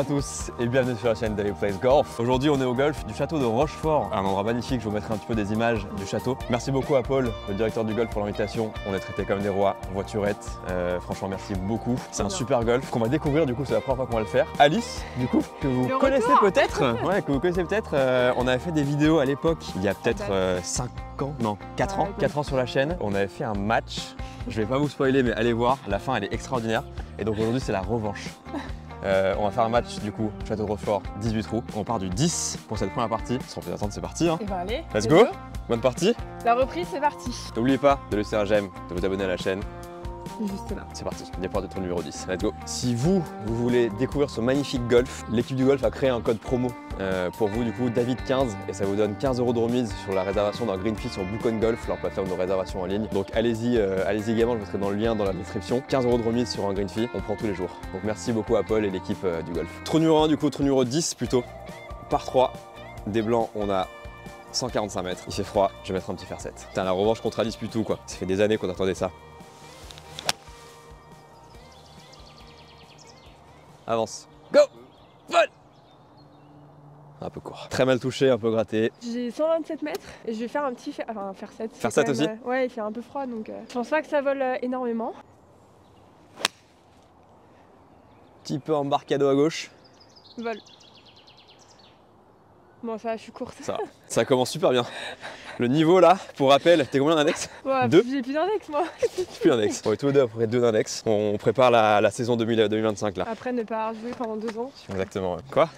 à tous et bienvenue sur la chaîne Daily Plays Golf. Aujourd'hui on est au golf du château de Rochefort, un endroit magnifique, je vous mettrai un petit peu des images du château. Merci beaucoup à Paul, le directeur du golf, pour l'invitation. On est traités comme des rois, voiturette, franchement merci beaucoup. C'est un super golf qu'on va découvrir, du coup c'est la première fois qu'on va le faire. Alice, du coup, que vous connaissez peut-être, on avait fait des vidéos à l'époque, il y a peut-être 5 ans, non 4 ans, 4 ans sur la chaîne. On avait fait un match, je vais pas vous spoiler mais allez voir, la fin elle est extraordinaire. Et donc aujourd'hui c'est la revanche. On va faire un match du coup, Château de Rochefort, 18 trous. On part du 10 pour cette première partie. Sans plus attendre, c'est parti. Hein. Et ben allez, let's go. Bonne partie. La reprise, c'est parti. N'oubliez pas de laisser un j'aime, de vous abonner à la chaîne. Juste là. C'est parti, départ de tour numéro 10. Let's go. Si vous voulez découvrir ce magnifique golf, l'équipe du golf a créé un code promo pour vous, du coup, David15, et ça vous donne 15 € de remise sur la réservation d'un green fee sur Book On Golf, leur plateforme de réservation en ligne. Donc allez-y également, je mettrai dans le lien dans la description. 15 € de remise sur un green fee, on prend tous les jours. Donc merci beaucoup à Paul et l'équipe du golf. Trou numéro 1, du coup, trou numéro 10 plutôt, par 3. Des blancs, on a 145 mètres. Il fait froid, je vais mettre un petit fer 7. Putain, la revanche contre Alice Putou, quoi. Ça fait des années qu'on attendait ça. Avance. Go! Vol! Un peu court. Très mal touché, un peu gratté. J'ai 127 mètres et je vais faire un petit fer, enfin, un fer 7. Fer 7 aussi? Ouais, il fait un peu froid donc je pense pas que ça vole énormément. Petit peu embarcado à gauche. Vol. Bon, ça va, je suis courte. Ça commence super bien. Le niveau là, pour rappel, t'es combien d'index? Ouais, 2. J'ai plus d'index moi. Plus d'index. On est tous les deux à peu près 2 d'index. On prépare la saison 2025 là. Après ne pas avoir joué pendant 2 ans. Exactement. Ouais. Quoi?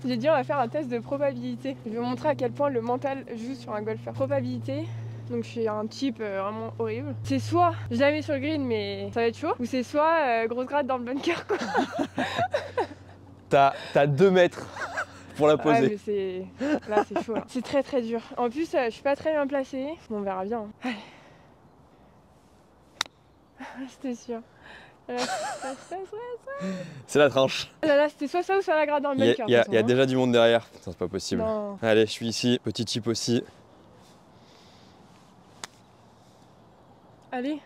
J'ai dit on va faire un test de probabilité. Je vais vous montrer à quel point le mental joue sur un golfeur. Probabilité. Donc je suis un type vraiment horrible. C'est soit jamais sur le green mais ça va être chaud, ou c'est soit grosse gratte dans le bunker quoi. T'as 2 mètres pour la poser. Ouais, mais là c'est chaud. Là. C'est très très dur. En plus je suis pas très bien placée. Bon, on verra bien. Allez. C'était sûr. C'est la tranche. Là c'était soit ça ou soit la gratte dans le bunker. Il y a déjà du monde derrière. Putain, c'est pas possible. Non. Allez, je suis ici. Petit chip aussi. Allez.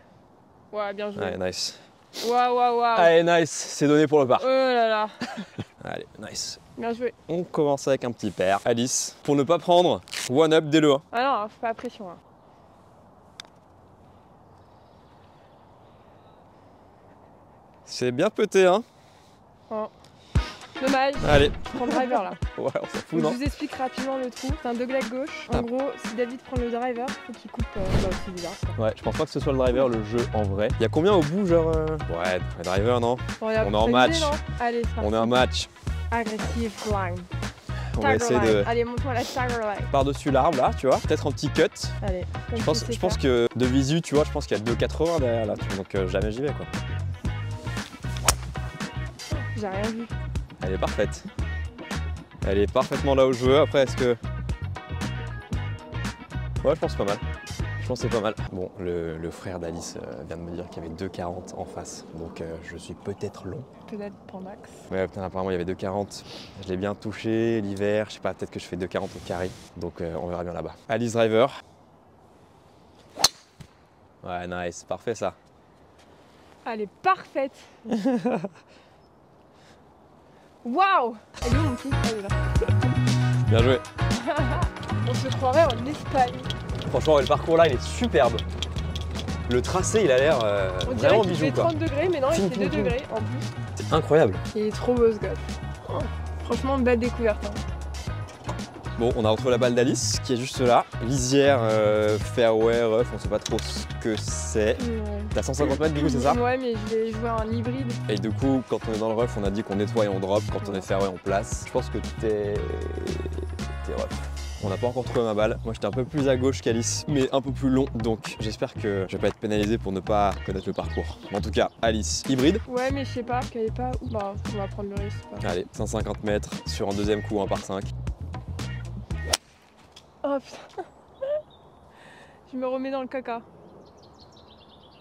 Ouais, bien joué. Allez, nice. Waouh, waouh, waouh. Allez, nice. C'est donné pour le par. Oh là là. Allez, nice. Bien joué. On commence avec un petit pair. Alice, pour ne pas prendre one up dès le 1. Ah non, faut pas pression. Hein. C'est bien pété, hein? Oh. Dommage. Allez. Je prends le driver là. Ouais, on s'en fout, Je non? vous explique rapidement le trou. C'est un dogleg gauche. En gros, si David prend le driver, faut qu'il coupe. C'est bizarre. Ouais, je pense pas que ce soit le driver, le jeu en vrai. Il y a combien au bout, genre Ouais, le driver, non? Bon, on est en match. Idée, allez, c'est parti. On est en match. Agressif line. On va essayer de. Allez, montre-moi la stagger line. Par-dessus l'arbre, là, tu vois. Peut-être un petit cut. Allez. Je pense que de visu, tu vois, je pense qu'il y a 2,80 derrière là. Donc jamais j'y vais, quoi. J'ai rien vu. Elle est parfaite. Elle est parfaitement là où je veux. Après, est-ce que... Ouais, je pense pas mal. Je pense que c'est pas mal. Bon, le frère d'Alice vient de me dire qu'il y avait 2,40 en face. Donc je suis peut-être long. Peut-être Pandax. Ouais, putain, apparemment il y avait 2,40. Je l'ai bien touché l'hiver. Je sais pas, peut-être que je fais 2,40 au carré. Donc on verra bien là-bas. Alice driver. Ouais, nice. Parfait ça. Elle est parfaite. Waouh! Elle est où mon pied? Elle est là. Bien joué. On se croirait en Espagne. Franchement, le parcours là, il est superbe. Le tracé, il a l'air vraiment bijou, fait quoi. 30 degrés, mais non, il fait 2 degrés en plus. C'est incroyable. Il est trop beau ce golf. Oh, franchement, belle découverte. Hein. Bon, on a retrouvé la balle d'Alice qui est juste là. Lisière, fairway, rough, on sait pas trop ce que c'est. T'as 150 mètres du coup, c'est ça? Ouais, mais je vais jouer un hybride. Et du coup, quand on est dans le rough, on a dit qu'on nettoie et on drop. Quand on est fairway, on place. Je pense que t'es rough. On n'a pas encore trouvé ma balle. Moi, j'étais un peu plus à gauche qu'Alice, mais un peu plus long. Donc, j'espère que je vais pas être pénalisé pour ne pas connaître le parcours. En tout cas, Alice, hybride. Ouais, mais je sais pas, qu'elle est pas où. Bah, on va prendre le risque. Allez, 150 mètres sur un deuxième coup, 1 par 5. Oh putain. Je me remets dans le caca.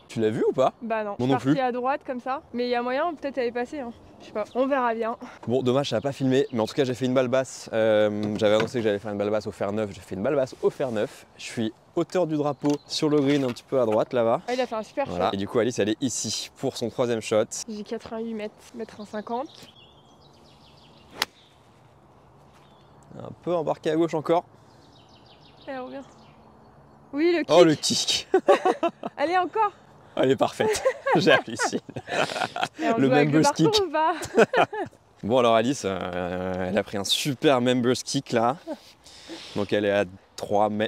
Tu l'as vu ou pas? Bah non. Moi non plus. Parti à droite comme ça. Mais il y a moyen, peut-être elle est passée. Hein. Je sais pas. On verra bien. Bon, dommage, ça n'a pas filmé. Mais en tout cas, j'ai fait une balle basse. J'avais annoncé que j'allais faire une balle basse au fer 9. J'ai fait une balle basse au fer 9. Je suis hauteur du drapeau sur le green, un petit peu à droite là-bas. Ah, il a fait un super voilà. shot. Et du coup, Alice, elle est ici pour son 3e shot. J'ai 88 mètres, 1,50 m. Un peu embarqué à gauche encore. Elle revient. Oui, le kick. Oh, le kick. Allez, encore. Elle est parfaite. J'ai halluciné. Et on Le joue avec members parcours kick. ou pas? Bon, alors Alice, elle a pris un super members kick là. Donc elle est à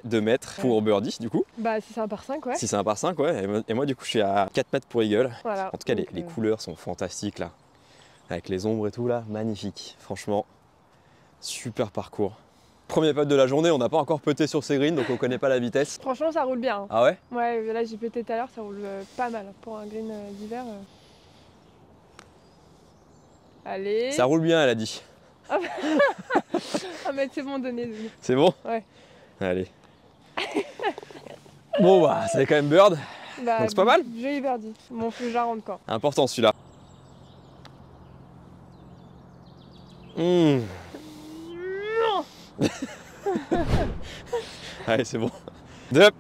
2 mètres pour birdie du coup. Bah, si c'est un par 5, ouais. Si c'est un par 5, ouais. Et moi du coup je suis à 4 mètres pour eagle. Voilà. En tout cas, Donc, les couleurs sont fantastiques là. Avec les ombres et tout là, magnifique. Franchement, super parcours. Premier putt de la journée, on n'a pas encore putté sur ces greens, donc on connaît pas la vitesse. Franchement, ça roule bien. Ah ouais? Ouais, là j'ai pété tout à l'heure, ça roule pas mal pour un green d'hiver. Allez. Ça roule bien, elle a dit. Ah mais c'est bon, donné. C'est bon? Ouais. Allez. Bon bah, c'est quand même bird. Bah, Donc c'est pas mal. Joli birdie. Mon flujard rentre encore. Important celui-là. Allez, c'est bon. Deux.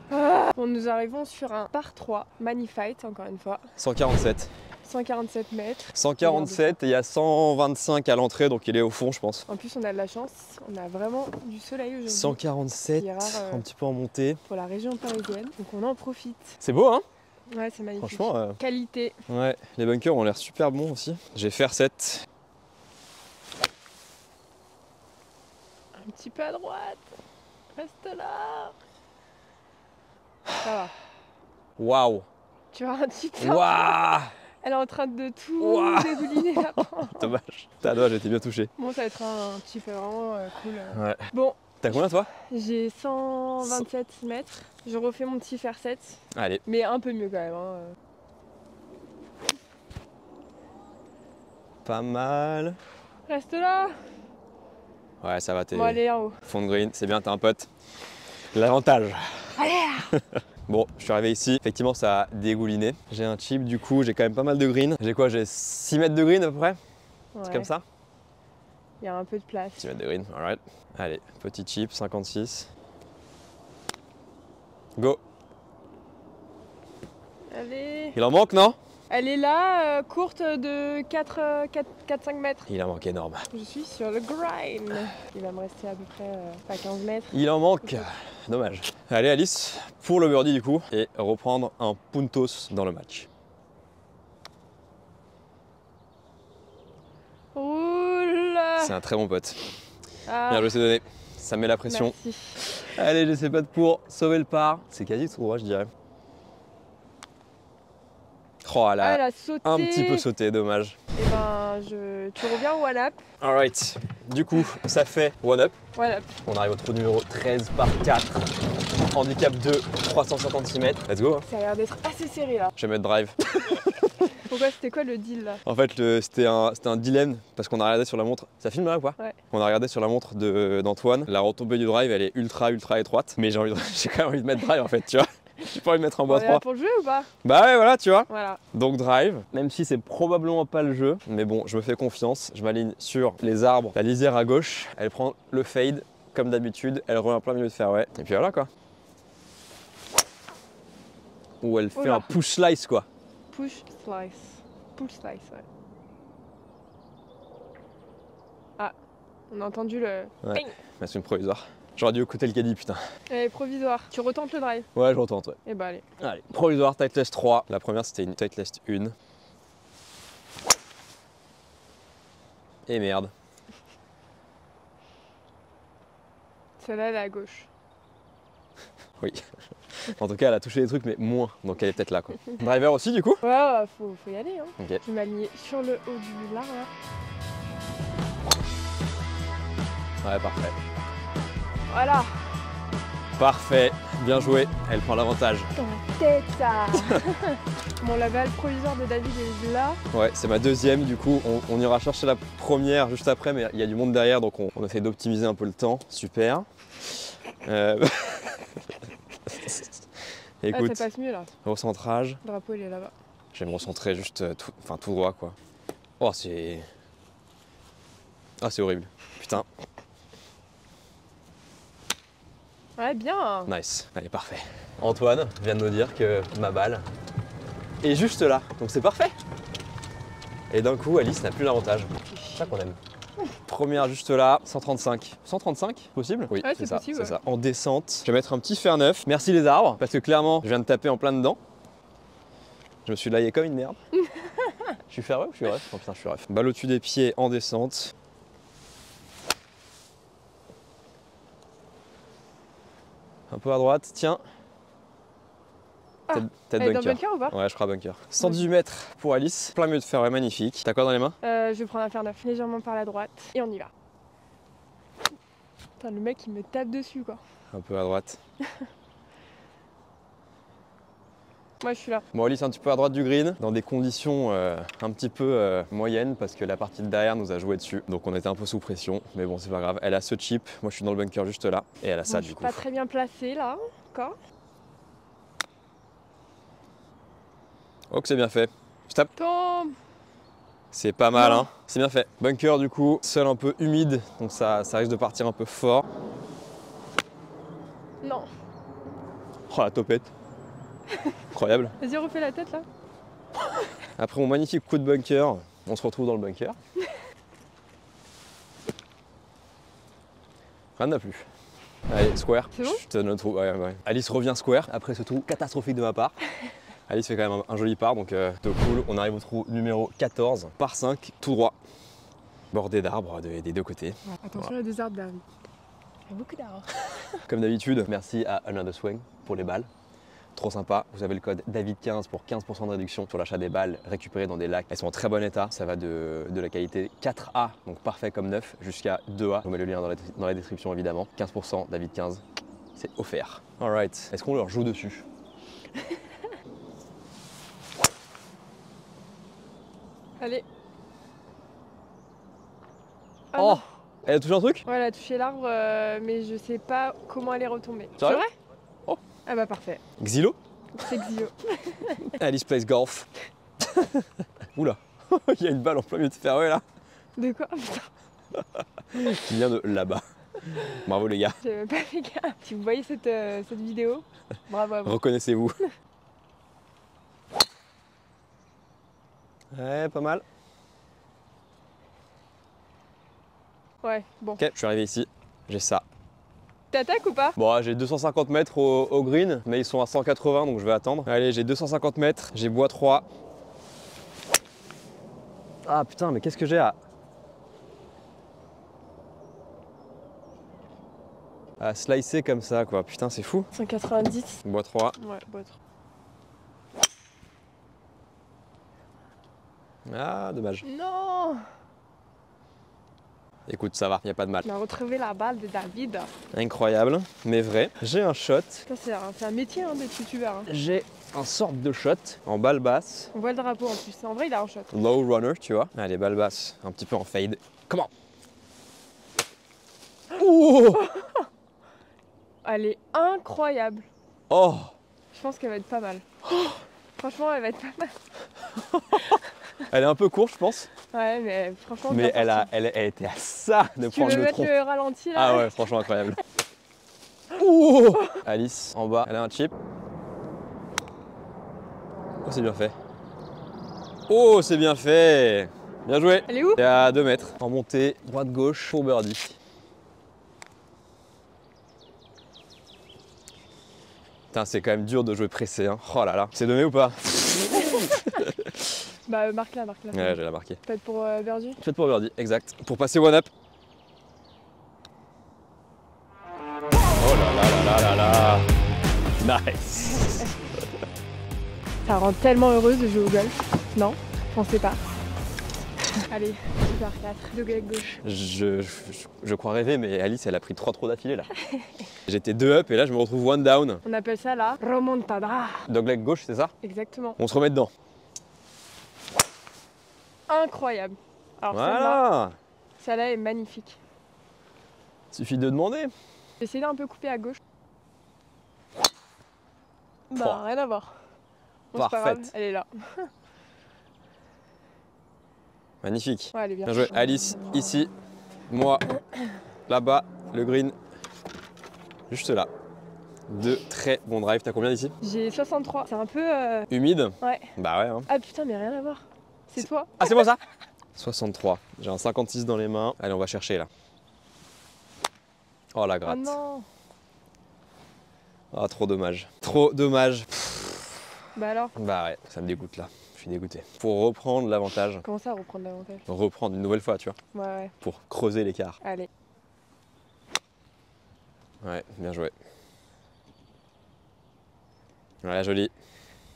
Bon, nous arrivons sur un par 3, Magnifight, encore une fois. 147. 147 mètres. 147 et il y a 125 à l'entrée, donc il est au fond, je pense. En plus, on a de la chance, on a vraiment du soleil aujourd'hui. 147, qui est rare, un petit peu en montée. pour la région parisienne, donc on en profite. C'est beau, hein? Ouais, c'est magnifique. Franchement, Qualité. ouais, les bunkers ont l'air super bons aussi. J'ai fait 7. Un petit peu à droite. Reste là. Ça va. Waouh! Tu vois un petit peu. Waouh! Elle est en train de tout Ouah. dégouliner là. Dommage. T'as doigt, j'ai été bien touché. Bon, ça va être un petit peu vraiment cool. Ouais. Bon, T'as combien toi? j'ai 127 mètres. Je refais mon petit faire 7. Allez. Mais un peu mieux quand même. Hein. Pas mal. Reste là. Ouais, ça va, t'es Bon, allez en haut. fond de green, c'est bien, t'as un pote. L'avantage. Allez. Bon, je suis arrivé ici, effectivement ça a dégouliné. J'ai un chip, du coup j'ai quand même pas mal de green. J'ai quoi? J'ai 6 mètres de green à peu près? C'est Ouais. comme ça? Il y a un peu de place. 6 mètres de green, alright. Allez, petit chip, 56. Go! Allez. Il en manque, non? Elle est là, courte de 4-5 mètres. Il en manque énorme. Je suis sur le grind. Il va me rester à peu près pas 15 mètres. Il en manque. Dommage. Allez Alice, pour le birdie du coup, et reprendre un puntos dans le match. Oula. C'est un très bon pote. Ah, Bien joué, c'est donné. Ça met la pression. merci. Allez, j'essaie pas de pour sauver le par. C'est quasi tout droit, je dirais. Oh, elle Ah, a elle a sauté. un petit peu sauté, dommage. Et ben, tu reviens au one-up. Alright, du coup, ça fait one-up. One-up. On arrive au trou numéro 13 par 4. Handicap 2, 356 mètres. Let's go. Hein. Ça a l'air d'être assez serré là. Je vais mettre drive. Pourquoi c'était quoi le deal là? En fait, c'était un dilemme parce qu'on a regardé sur la montre. Ça filme là ou pas? Ouais. On a regardé sur la montre d'Antoine. La retombée du drive, elle est ultra étroite. Mais j'ai quand même envie de mettre drive en fait, tu vois. J'ai pas envie de mettre un On bois est là 3. pour le jeu ou pas? Bah ouais, voilà, tu vois. Voilà. Donc drive, même si c'est probablement pas le jeu, mais bon, je me fais confiance, je m'aligne sur les arbres, la lisière à gauche, elle prend le fade comme d'habitude, elle revient en plein milieu de fairway, et puis voilà quoi. Ou elle fait Oula. un push slice quoi. Push slice. Push slice, ouais. Ah, on a entendu le. Ouais. Ping. Mais c'est une provisoire. J'aurais dû écouter le caddie putain. Elle est provisoire. Tu retentes le drive? Ouais, je retente, ouais. Et bah allez. Allez, provisoire, tight list 3. La première c'était une tight list 1. Et merde. Celle-là, elle est à gauche. Oui. En tout cas, elle a touché des trucs, mais moins. Donc elle est peut-être là quoi. Driver aussi du coup? Ouais, ouais, faut y aller. Hein. Ok. Je vais m'aligner sur le haut du lard là. Ouais, parfait. Voilà. Parfait, bien joué. Elle prend l'avantage. Dans la tête ça. Bon, la balle provisoire de David est là. Ouais, c'est ma deuxième, du coup on ira chercher la première juste après, mais il y a du monde derrière, donc on essaie d'optimiser un peu le temps. Super. Écoute, Ah, ça passe mieux là. recentrage. Le drapeau il est là-bas. Je vais me recentrer juste tout droit quoi. Oh c'est... Ah c'est horrible. Putain, Ouais, bien. nice. Allez, parfait. Antoine vient de nous dire que ma balle est juste là, donc c'est parfait. Et d'un coup, Alice n'a plus l'avantage. C'est ça qu'on aime. Première juste là, 135. 135, possible? Oui, ouais, c'est ça, possible, c'est ouais. ça. En descente, je vais mettre un petit fer neuf. Merci les arbres, parce que clairement, je viens de taper en plein dedans. Je me suis laillé comme une merde. Je suis fair ou je suis ref? Oh putain, je suis ref. Balle au-dessus des pieds en descente. Un peu à droite, tiens. Ah, Tête elle est dans bunker. bunker ou pas? Ouais, je crois bunker. 118 mètres pour Alice. Plein milieu de fairway, magnifique. T'as quoi dans les mains? Je vais prendre un fer neuf, légèrement par la droite, et on y va. Putain, le mec il me tape dessus quoi. Un peu à droite. Moi je suis là. Bon, Alice un petit peu à droite du green, dans des conditions un petit peu moyennes, parce que la partie de derrière nous a joué dessus. Donc on était un peu sous pression, mais bon, c'est pas grave. Elle a ce chip, moi je suis dans le bunker juste là, et elle a ça Bon, du je suis coup. pas très bien placée là, encore. Oh, que c'est bien fait. Je tape. Tombe. C'est pas mal, Non. hein. C'est bien fait. Bunker du coup, sol un peu humide, donc ça risque de partir un peu fort. Non. Oh la topette. Incroyable. Vas-y, refais la tête là. Après mon magnifique coup de bunker, on se retrouve dans le bunker. Rien n'a plus. Allez, square. C'est bon? Je te donne le trou. Ouais. Alice revient square après ce trou catastrophique de ma part. Alice fait quand même un joli par, donc plutôt cool. On arrive au trou numéro 14, par 5, tout droit. Bordé d'arbres des deux côtés. Ouais, attention, il y a des arbres derrière. Il y a beaucoup d'arbres. Comme d'habitude, merci à Another Swing pour les balles. Trop sympa, vous avez le code David15 pour 15% de réduction sur l'achat des balles récupérées dans des lacs. Elles sont en très bon état, ça va de la qualité 4A, donc parfait comme neuf, jusqu'à 2A. Je vous mets le lien dans la description évidemment. 15% David15, c'est offert. Alright, est-ce qu'on leur joue dessus? Allez. Ah Oh, non. elle a touché un truc? Ouais, elle a touché l'arbre, mais je sais pas comment elle est retombée. C'est vrai? Oh. Ah bah parfait. Xylo? C'est Xio. Alice plays golf. Oula, il y a une balle en plein milieu de fairway là, De quoi? Putain, qui vient de là-bas. Bravo les gars, j'avais même pas fait gaffe. Si vous voyez cette vidéo, bravo à vous. reconnaissez-vous. Ouais, pas mal. Ouais, bon. Ok, je suis arrivé ici, j'ai ça. T'attaques ou pas? Bon, j'ai 250 mètres au green, mais ils sont à 180, donc je vais attendre. Allez, j'ai 250 mètres, j'ai bois 3. Ah putain, mais qu'est-ce que j'ai à slicer comme ça, quoi. Putain, c'est fou. 190. Bois 3. Ouais, bon, trop. Ah, dommage. Non! Écoute, ça va, y a pas de mal. On a retrouvé la balle de David. Incroyable, mais vrai. J'ai un shot. Ça, c'est un métier hein, d'être youtubeur. Hein. J'ai un sorte de shot en balle basse. On voit le drapeau en plus. En vrai, il a un shot. Low runner, tu vois. Allez, balle basse, un petit peu en fade. Comment? Oh! Elle est incroyable. Oh! Je pense qu'elle va être pas mal. Franchement, elle va être pas mal. Elle est un peu courte, je pense. Ouais, mais franchement, Mais bien elle était à ça de sorti. Tu prendre veux le mettre tronc. le ralenti là? Ah ouais, franchement incroyable. Ouh. Alice, en bas, elle a un chip. Oh, c'est bien fait. Oh, c'est bien fait. Bien joué. Elle est où? Et à 2 mètres. En montée, droite-gauche pour birdie. Putain, c'est quand même dur de jouer pressé. Hein. Oh là là. C'est donné ou pas? Bah, marque-la, marque-la. Ouais, j'ai la marqué. Peut-être pour Birdie. Faites pour birdie, exact. Pour passer one up. Oh là là là là là là. Nice. Ça rend tellement heureuse de jouer au golf. Non? Pensez pas. Allez, super 4, dogleg gauche. Je crois rêver, mais Alice, elle a pris 3 trous d'affilée là. J'étais 2 up et là, je me retrouve 1 down. On appelle ça la remontada. Dogleg gauche, c'est ça? Exactement. On se remet dedans. Incroyable. Alors Voilà. celle-là est magnifique. Suffit de demander. J'ai essayé d'un peu couper à gauche. Pouah. Bah, rien à voir. Bon, c'est pas grave, Parfaite. elle est là. Magnifique. Ouais, elle est bien. Bien joué. Alice, ici. Moi, là-bas, le green. Juste là. 2 très bons drives. T'as combien d'ici? J'ai 63. C'est un peu... Humide? Ouais. Bah ouais. Hein. Ah putain, mais rien à voir. C'est toi. Ah, c'est moi ça? 63. J'ai un 56 dans les mains. Allez, on va chercher là. Oh la Oh gratte. non. Ah, trop dommage. Trop dommage. Bah alors, Bah ouais, ça me dégoûte là. Je suis dégoûté. Pour reprendre l'avantage, comment ça reprendre l'avantage? reprendre une nouvelle fois, tu vois, Ouais, ouais. pour creuser l'écart. Allez. Ouais, bien joué. Voilà, joli.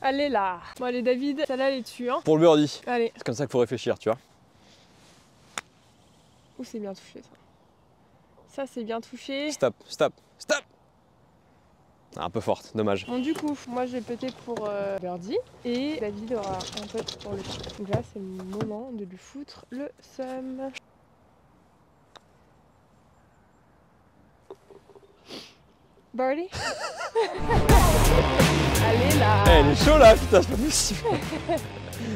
Allez là. Bon allez David, celle-là elle est dessus hein. Pour le birdie, Allez. c'est comme ça qu'il faut réfléchir, tu vois. Ouh c'est bien touché ça. Ça c'est bien touché. Stop, stop, stop. Ah, un peu forte, dommage. Bon du coup, moi je vais péter pour birdie et David aura un pote pour le chien. Donc là c'est le moment de lui foutre le seum. Birdie. Allez là. Eh, elle est chaud là, putain, c'est pas possible.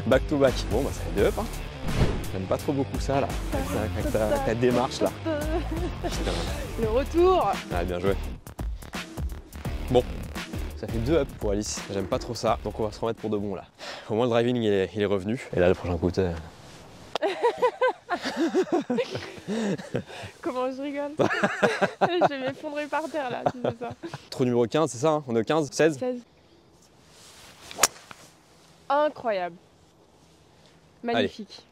Back to back. Bon, bah ça fait 2 up, hein. J'aime pas trop beaucoup ça là, avec ta démarche là. Putain. Le retour. Ah, bien joué. Bon, ça fait 2 up pour Alice. J'aime pas trop ça, donc on va se remettre pour de bon là. Au moins le driving il est revenu. Et là, le prochain coup, Comment je rigole. Je vais m'effondrer par terre là, si c'est ça. trou numéro 15, c'est ça, hein, on est au 15, 16. 16. Incroyable. Magnifique.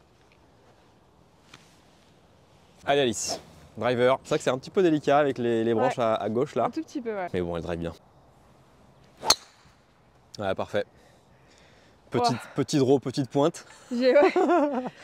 Allez Alice, driver. C'est vrai que c'est un petit peu délicat avec les branches à gauche là. Un tout petit peu, ouais. Mais bon, elle drive bien. Ouais, parfait. Petit draw, petite pointe. J'ai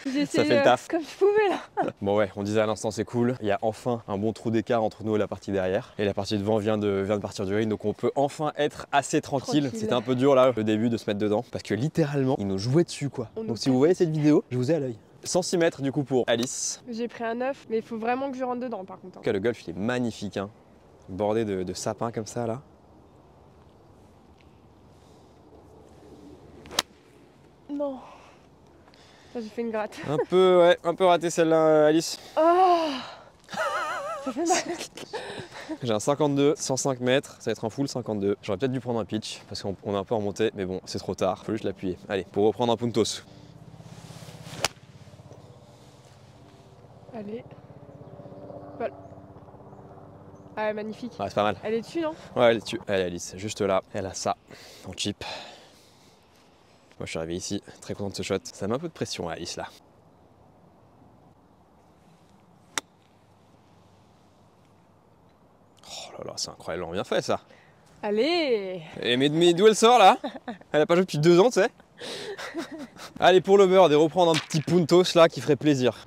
essayé Ça fait le taf. comme je pouvais là. Bon ouais, on disait à l'instant c'est cool. Il y a enfin un bon trou d'écart entre nous et la partie derrière. Et la partie devant vient de partir du green, donc on peut enfin être assez tranquille. C'était un peu dur là, le début, de se mettre dedans. Parce que littéralement, il nous jouait dessus quoi. Donc si vous voyez cette vidéo, je vous ai à l'œil. 106 mètres du coup pour Alice. J'ai pris un 9, mais il faut vraiment que je rentre dedans par contre. En tout cas, le golf il est magnifique, hein. Bordé de sapins comme ça là. Non. Ça, j'ai fait une gratte. Un peu raté celle-là, Alice. Oh. Ça fait mal. J'ai un 52, 105 mètres, ça va être un full 52. J'aurais peut-être dû prendre un pitch parce qu'on est un peu en montée, mais bon, c'est trop tard, faut juste l'appuyer. Allez, pour reprendre un puntos. Allez. Voilà. Ah, magnifique. Ouais, c'est pas mal. Elle est dessus, non? Ouais, elle est dessus. Elle est Alice, juste là. Elle a ça en chip. Moi, je suis arrivé ici, très content de ce shot. Ça met un peu de pression à Alice là. Oh là là, c'est incroyablement bien fait ça. Allez. Et mais d'où elle sort là? Elle a pas joué depuis 2 ans, tu sais. Allez, pour le bird et reprendre un petit puntos là qui ferait plaisir.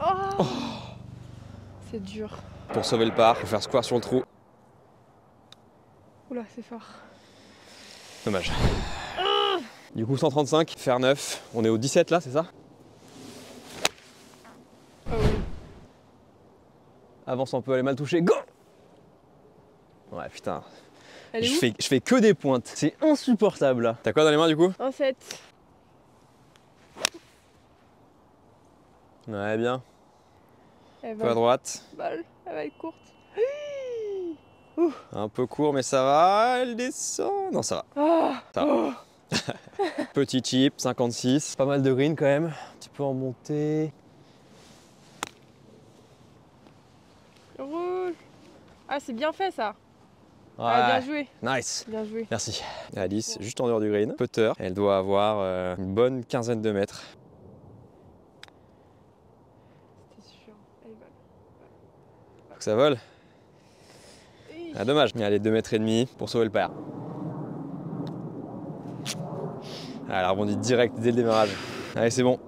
Oh. C'est dur. Pour sauver le par, faut faire square sur le trou. Oula, c'est fort. Dommage. Du coup 135, faire 9. On est au 17 là, c'est ça? Oh oui. Avance un peu, elle est mal touchée. Go! Ouais putain. Elle est où? Je fais que des pointes. C'est insupportable là. T'as quoi dans les mains du coup? Un 7. Ouais bien. Elle Un peu à va, droite. elle va être courte. Un peu court mais ça va. Elle descend. Non ça va. Ah. Ça va. Petit chip, 56. Pas mal de green quand même. Un petit peu en montée. Rouge. Ah, c'est bien fait ça. Ouais. Ah, bien joué. Nice. Bien joué. Merci. Alice, juste en dehors du green. Putter. Elle doit avoir une bonne quinzaine de mètres. C'était sûr. Elle vole. Faut que ça vole. Ah dommage. Allez, 2 mètres et demi pour sauver le par. Ah, elle a rebondi direct dès le démarrage. Allez, c'est bon.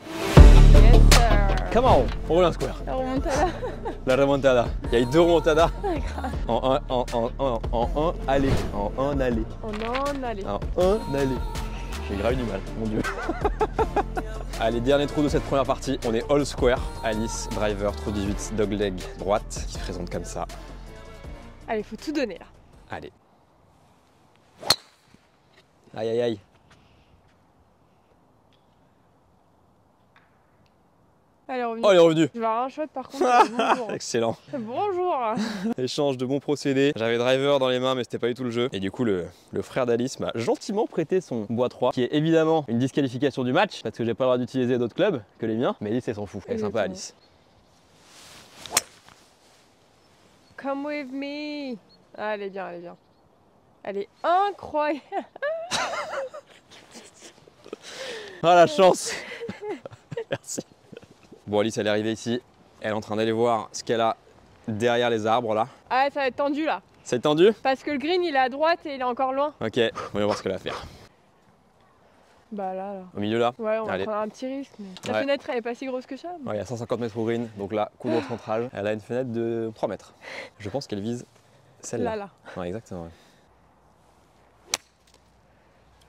Yes, sir. Come on, on roule un square. La remontada. La remontada. Il y a eu 2 remontadas. En un aller. En un aller. On en allait. En un aller. J'ai grave eu du mal, mon dieu. Allez, dernier trou de cette première partie. On est all square. Alice, driver, trou 18, dogleg droite, qui se présente comme ça. Allez, faut tout donner là. Allez. Aïe aïe aïe. Elle est revenue. Oh, elle est revenue. Je vais avoir un shot par contre. Bonjour. Excellent. Bonjour. Échange de bons procédés. J'avais driver dans les mains, mais c'était pas du tout le jeu. Et du coup, le frère d'Alice m'a gentiment prêté son bois 3, qui est évidemment une disqualification du match, parce que j'ai pas le droit d'utiliser d'autres clubs que les miens. Mais Alice, elle s'en fout. Elle est sympa, Alice. Come with me. Ah, elle est bien, elle est bien. Elle est incroyable. Ah, la chance. Merci. Bon, Alice, elle est arrivée ici. Elle est en train d'aller voir ce qu'elle a derrière les arbres là. Ah, ça va être tendu là. C'est tendu? Parce que le green il est à droite et il est encore loin. Ok, on va voir ce qu'elle va faire. Bah là. Au milieu là? Ouais, on va Allez. prendre un petit risque. Mais... La fenêtre elle est pas si grosse que ça. Mais... Ouais, il y a 150 mètres au green, donc là, coup de centrage. Elle a une fenêtre de 3 mètres. Je pense qu'elle vise celle-là. Là. Ouais, exactement. Ouais.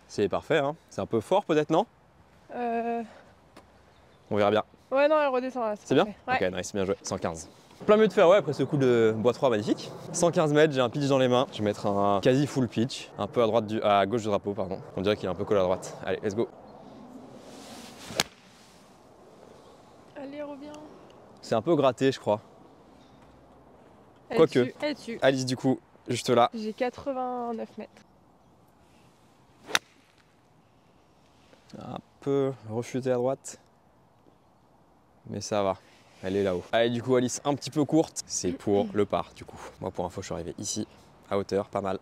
C'est parfait, hein. C'est un peu fort peut-être, non? On verra bien. Ouais, non, elle redescend là. C'est bien? Ouais. Ok, nice, bien joué. 115. Plein mieux de faire, ouais, après ce coup de bois 3 magnifique. 115 mètres, j'ai un pitch dans les mains. Je vais mettre un quasi full pitch, un peu à gauche du drapeau, pardon. On dirait qu'il est un peu collé à droite. Allez, let's go. Allez, reviens. C'est un peu gratté, je crois. Quoique. Elle est dessus. Alice, du coup, juste là. J'ai 89 mètres. Un peu rechuté à droite. Mais ça va. Elle est là-haut. Allez, du coup, Alice, un petit peu courte. C'est pour le par, du coup. Moi, pour info, je suis arrivé ici, à hauteur, pas mal.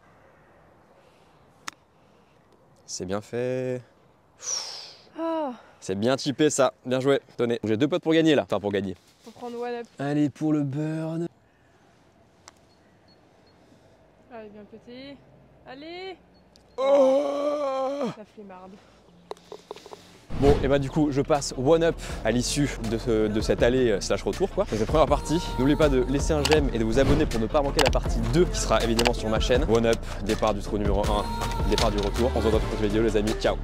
C'est bien fait. C'est bien chippé, ça. Bien joué. Tenez, j'ai 2 potes pour gagner, là. Enfin, pour gagner. Pour prendre one up. Allez, pour le burn. Allez, bien petit. Allez. Oh, La flemmarde. bon, et bah du coup, je passe one up à l'issue de cette allée slash retour, quoi. C'est cette première partie. N'oubliez pas de laisser un j'aime et de vous abonner pour ne pas manquer la partie 2 qui sera évidemment sur ma chaîne. One up, départ du trou numéro 1, départ du retour. On se retrouve pour cette vidéo, les amis. Ciao.